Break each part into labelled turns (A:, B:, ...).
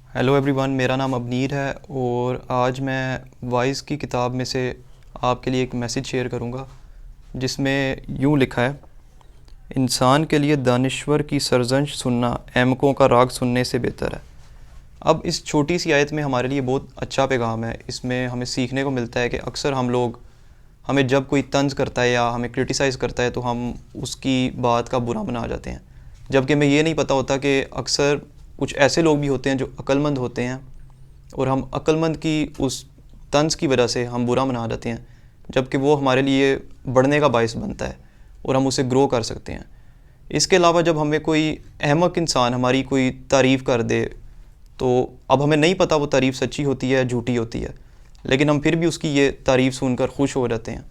A: Hello everyone, मेरा नाम अबनीर है और आज मैं वाइज़ की किताब में से आपके लिए एक मैसेज शेयर करूंगा जिसमें यूँ लिखा है। इंसान के लिए दानिश्वर की सरजंश सुनना अहमकों का राग सुनने से बेहतर है। अब इस छोटी सी आयत में हमारे लिए बहुत अच्छा पैगाम है। इसमें हमें सीखने को मिलता है कि अक्सर हम लोग हमें जब कोई तंज करता है या हमें क्रिटिसाइज़ करता है तो हम उसकी बात का बुरा मना जाते हैं, जबकि हमें ये नहीं पता होता कि अक्सर कुछ ऐसे लोग भी होते हैं जो अक्लमंद होते हैं और हम अक्लमंद की उस तंज की वजह से हम बुरा मना जाते हैं, जबकि वो हमारे लिए बढ़ने का बायस बनता है और हम उसे ग्रो कर सकते हैं। इसके अलावा जब हमें कोई अहमक इंसान हमारी कोई तारीफ़ कर दे तो अब हमें नहीं पता वो तारीफ़ सच्ची होती है झूठी होती है, लेकिन हम फिर भी उसकी ये तारीफ़ सुनकर खुश हो जाते हैं।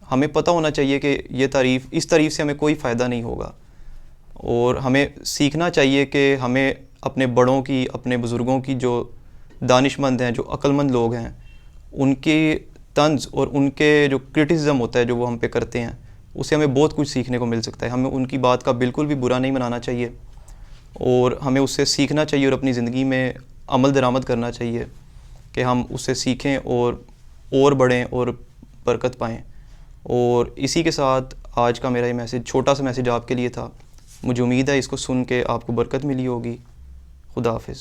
A: हमें पता होना चाहिए कि ये तारीफ़ इस तारीफ़ से हमें कोई फ़ायदा नहीं होगा और हमें सीखना चाहिए कि हमें अपने बड़ों की, अपने बुज़ुर्गों की, जो दानिशमंद हैं, जो अक्लमंद लोग हैं, उनकी तंज़ और उनके जो क्रिटिसिज्म होता है जो वो हम पे करते हैं, उससे हमें बहुत कुछ सीखने को मिल सकता है। हमें उनकी बात का बिल्कुल भी बुरा नहीं मनाना चाहिए और हमें उससे सीखना चाहिए और अपनी ज़िंदगी में अमल दरामद करना चाहिए कि हम उससे सीखें और बढ़ें और बरकत पाएँ। और इसी के साथ आज का मेरा ये मैसेज, छोटा सा मैसेज आपके लिए था। मुझे उम्मीद है इसको सुन के आपको बरकत मिली होगी। खुदा हाफिज़।